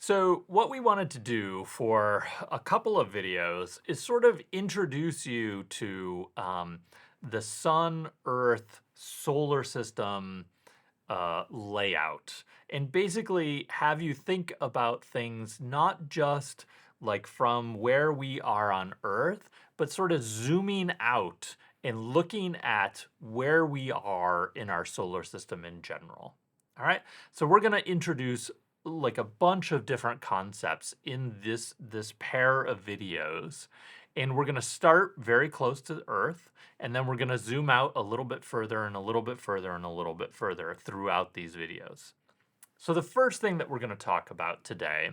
So, what we wanted to do for a couple of videos is sort of introduce you to the Sun, Earth, solar system layout, and basically have you think about things not just like from where we are on Earth, but sort of zooming out and looking at where we are in our solar system in general. All right. So we're going to introduce like a bunch of different concepts in this pair of videos, and we're going to start very close to Earth, and then we're going to zoom out a little bit further and a little bit further and a little bit further throughout these videos. So the first thing that we're going to talk about today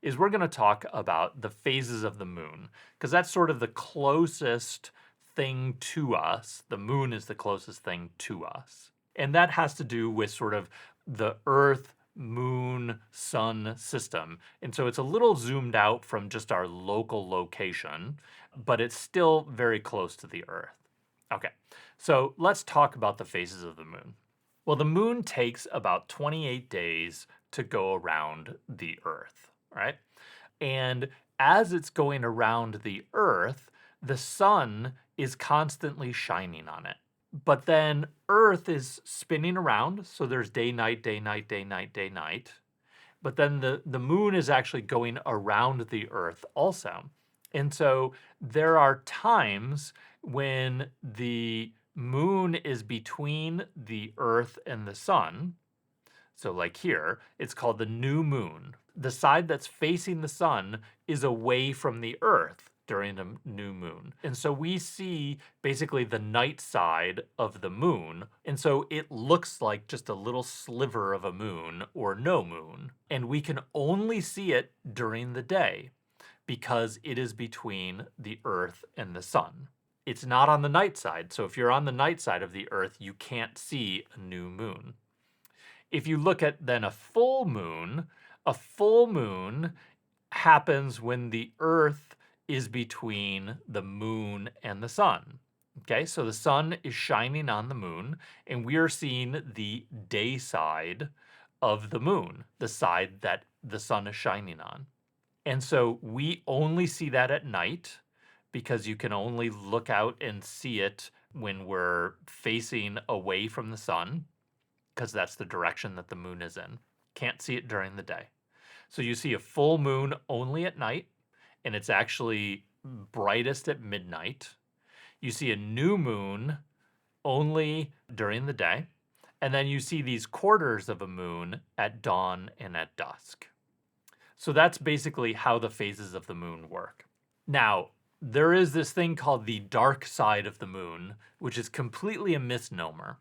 is we're going to talk about the phases of the moon, because that's sort of the closest thing to us. The moon is the closest thing to us. And that has to do with sort of the Earth, moon, sun system. And so it's a little zoomed out from just our local location, but it's still very close to the Earth. Okay, so let's talk about the phases of the moon. Well, the moon takes about 28 days to go around the Earth, right? And as it's going around the Earth, the sun is constantly shining on it. But then Earth is spinning around, so there's day, night, day, night, day, night, day, night. But then the moon is actually going around the Earth also. And so there are times when the moon is between the Earth and the sun. So, like here, it's called the new moon. The side that's facing the sun is away from the Earth during a new moon. And so we see basically the night side of the moon. And so it looks like just a little sliver of a moon or no moon. And we can only see it during the day because it is between the Earth and the sun. It's not on the night side. So if you're on the night side of the Earth, you can't see a new moon. If you look at then a full moon happens when the Earth is between the moon and the sun. Okay, so the sun is shining on the moon, and we are seeing the day side of the moon, the side that the sun is shining on. And so we only see that at night because you can only look out and see it when we're facing away from the sun, because that's the direction that the moon is in. Can't see it during the day. So you see a full moon only at night, and it's actually brightest at midnight. You see a new moon only during the day, and then you see these quarters of a moon at dawn and at dusk. So that's basically how the phases of the moon work. Now, there is this thing called the dark side of the moon, which is completely a misnomer.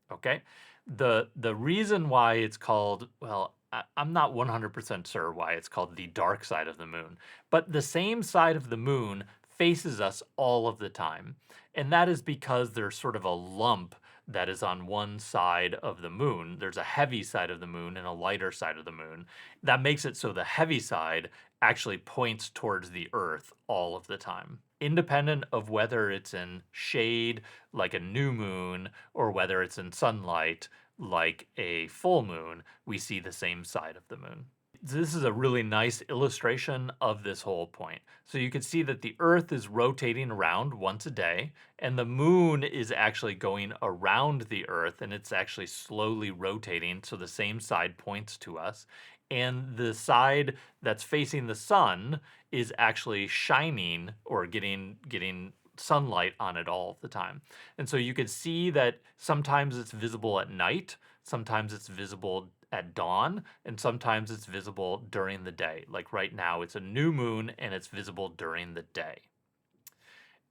Okay? The reason why it's called, well, I'm not 100% sure why it's called the dark side of the moon, but the same side of the moon faces us all of the time. And that is because there's sort of a lump that is on one side of the moon. There's a heavy side of the moon and a lighter side of the moon. That makes it so the heavy side actually points towards the Earth all of the time, independent of whether it's in shade, like a new moon, or whether it's in sunlight, like a full moon. We see the same side of the moon. This is a really nice illustration of this whole point. So you can see that the Earth is rotating around once a day, and the moon is actually going around the Earth, and it's actually slowly rotating, so the same side points to us. And the side that's facing the sun is actually shining or getting sunlight on it all the time. And so you can see that sometimes it's visible at night, sometimes it's visible at dawn, and sometimes it's visible during the day. Like right now, it's a new moon and it's visible during the day.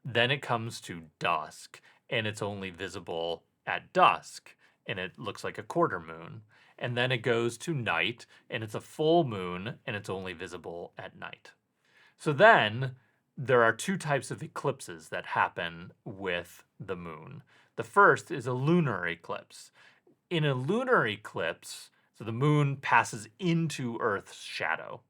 Then it comes to dusk, and it's only visible at dusk, and it looks like a quarter moon. And then it goes to night, and it's a full moon, and it's only visible at night. So then there are two types of eclipses that happen with the moon. The first is a lunar eclipse. In a lunar eclipse, so the moon passes into Earth's shadow.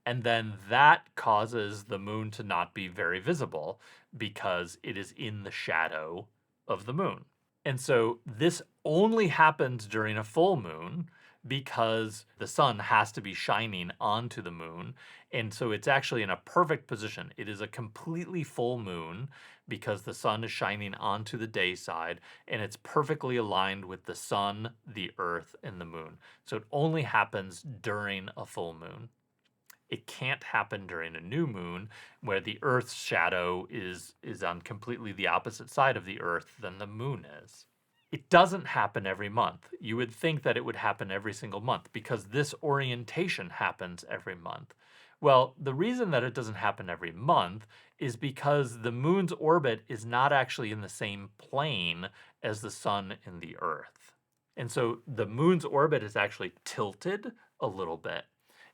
And then that causes the moon to not be very visible because it is in the shadow of the moon. And so this only happens during a full moon because the sun has to be shining onto the moon. And so it's actually in a perfect position. It is a completely full moon because the sun is shining onto the day side, and it's perfectly aligned with the sun, the earth, and the moon. So it only happens during a full moon. It can't happen during a new moon where the earth's shadow is on completely the opposite side of the earth than the moon is. It doesn't happen every month. You would think that it would happen every single month because this orientation happens every month. Well, the reason that it doesn't happen every month is because the moon's orbit is not actually in the same plane as the sun and the earth. And so the moon's orbit is actually tilted a little bit.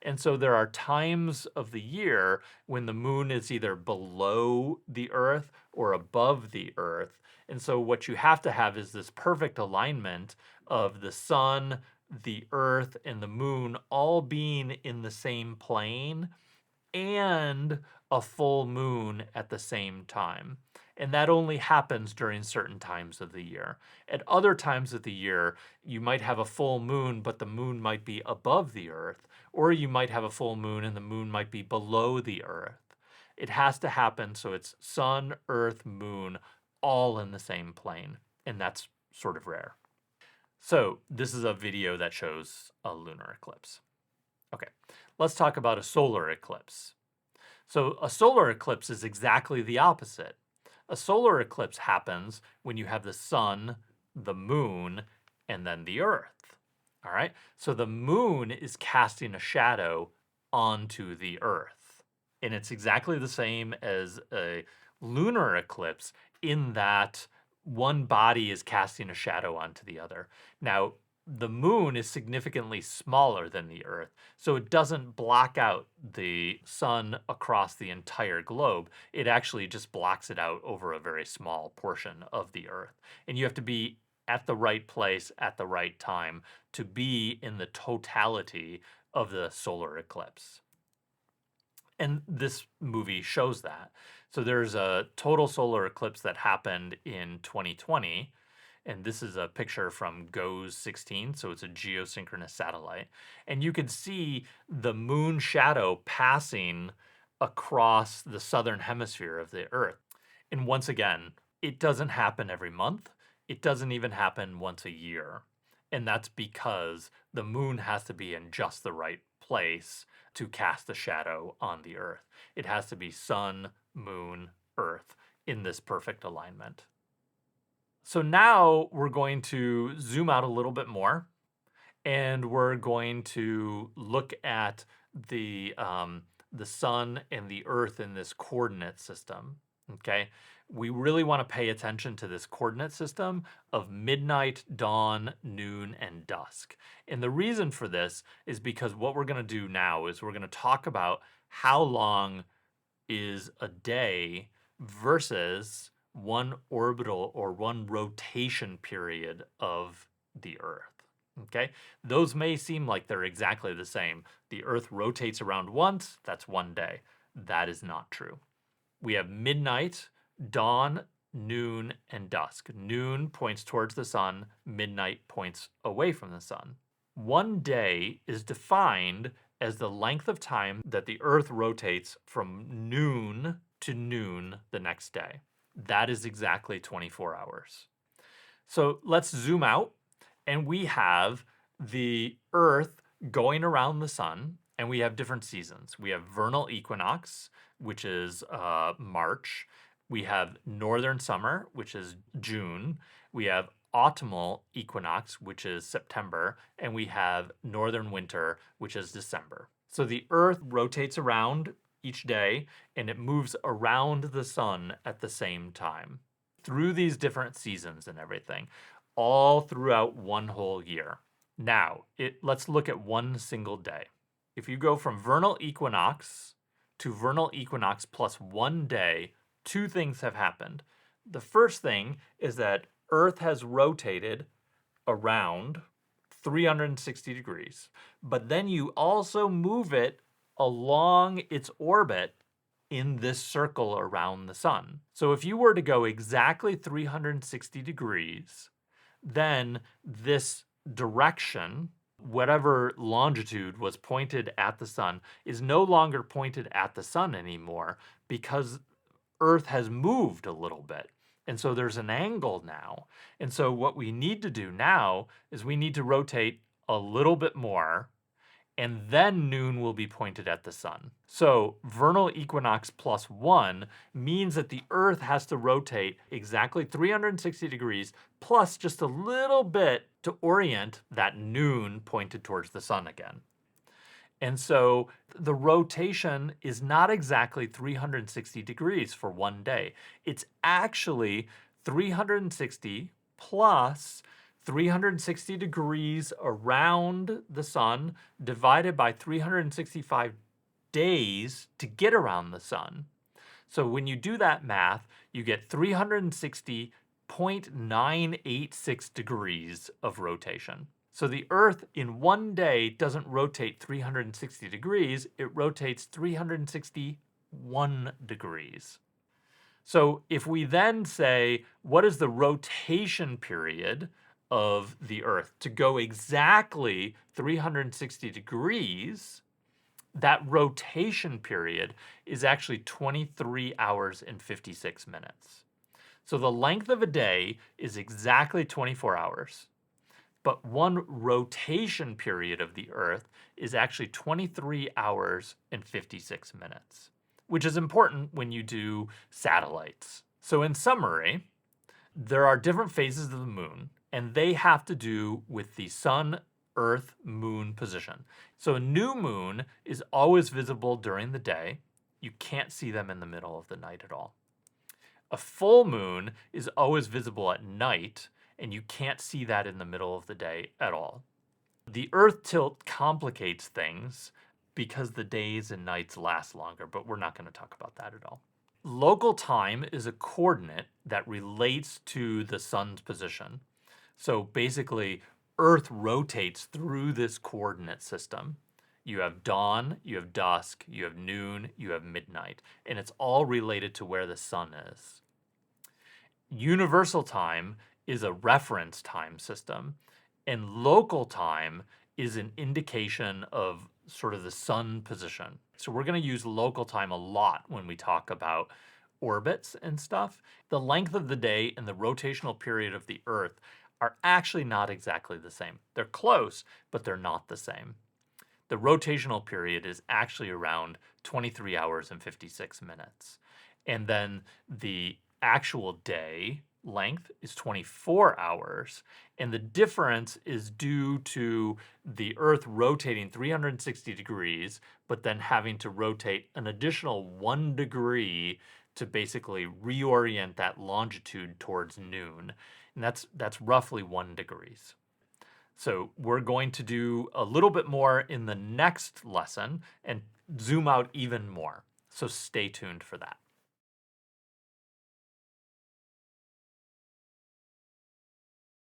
And so there are times of the year when the moon is either below the earth or above the earth. And so what you have to have is this perfect alignment of the sun, the earth, and the moon all being in the same plane and a full moon at the same time. And that only happens during certain times of the year. At other times of the year, you might have a full moon, but the moon might be above the earth, or you might have a full moon and the moon might be below the earth. It has to happen so it's sun, earth, moon, all in the same plane, and that's sort of rare. So this is a video that shows a lunar eclipse. Okay, let's talk about a solar eclipse. So a solar eclipse is exactly the opposite. A solar eclipse happens when you have the sun, the moon, and then the earth. All right, so the moon is casting a shadow onto the earth. And it's exactly the same as a lunar eclipse in that one body is casting a shadow onto the other. Now, the moon is significantly smaller than the earth, so it doesn't block out the sun across the entire globe. It actually just blocks it out over a very small portion of the earth. And you have to be at the right place at the right time to be in the totality of the solar eclipse. And this movie shows that. So there's a total solar eclipse that happened in 2020. And this is a picture from GOES 16, so it's a geosynchronous satellite. And you could see the moon shadow passing across the southern hemisphere of the Earth. And once again, it doesn't happen every month. It doesn't even happen once a year. And that's because the moon has to be in just the right place to cast the shadow on the Earth. It has to be sun, moon, Earth in this perfect alignment. So now we're going to zoom out a little bit more, and we're going to look at the sun and the earth in this coordinate system, okay? We really want to pay attention to this coordinate system of midnight, dawn, noon, and dusk. And the reason for this is because what we're going to do now is we're going to talk about how long is a day versus one orbital or one rotation period of the Earth. Okay, those may seem like they're exactly the same. The Earth rotates around once, that's one day. That is not true. We have midnight, dawn, noon, and dusk. Noon points towards the sun, midnight points away from the sun. One day is defined as the length of time that the Earth rotates from noon to noon the next day. That is exactly 24 hours. So let's zoom out, and we have the Earth going around the sun, and we have different seasons. We have vernal equinox, which is March. We have northern summer, which is June. We have autumnal equinox, which is September, and we have northern winter, which is December. So the Earth rotates around each day, and it moves around the sun at the same time through these different seasons and everything, all throughout one whole year. Now, let's look at one single day. If you go from vernal equinox to vernal equinox plus 1 day, two things have happened. The first thing is that Earth has rotated around 360 degrees, but then you also move it along its orbit in this circle around the sun. So if you were to go exactly 360 degrees, then this direction, whatever longitude was pointed at the sun is no longer pointed at the sun anymore because Earth has moved a little bit. And so there's an angle now. And so what we need to do now is we need to rotate a little bit more, and then noon will be pointed at the sun. So vernal equinox plus 1 means that the Earth has to rotate exactly 360 degrees plus just a little bit to orient that noon pointed towards the sun again. And so the rotation is not exactly 360 degrees for one day. It's actually 360 plus 360 degrees around the sun divided by 365 days to get around the sun. So when you do that math, you get 360.986 degrees of rotation. So the Earth in one day doesn't rotate 360 degrees, it rotates 361 degrees. So if we then say, what is the rotation period of the Earth to go exactly 360 degrees, that rotation period is actually 23 hours and 56 minutes. So the length of a day is exactly 24 hours. But one rotation period of the Earth is actually 23 hours and 56 minutes, which is important when you do satellites. So in summary, there are different phases of the moon, and they have to do with the sun, Earth, moon position. So a new moon is always visible during the day. You can't see them in the middle of the night at all. A full moon is always visible at night, and you can't see that in the middle of the day at all. The Earth tilt complicates things because the days and nights last longer, but we're not going to talk about that at all. Local time is a coordinate that relates to the sun's position. So basically, Earth rotates through this coordinate system. You have dawn, you have dusk, you have noon, you have midnight, and it's all related to where the sun is. Universal time is a reference time system, and local time is an indication of sort of the sun position. So we're going to use local time a lot when we talk about orbits and stuff. The length of the day and the rotational period of the Earth are actually not exactly the same. They're close, but they're not the same. The rotational period is actually around 23 hours and 56 minutes. And then the actual day length is 24 hours, and the difference is due to the Earth rotating 360 degrees, but then having to rotate an additional 1 degree to basically reorient that longitude towards noon, and that's roughly 1 degrees. So we're going to do a little bit more in the next lesson and zoom out even more, so stay tuned for that.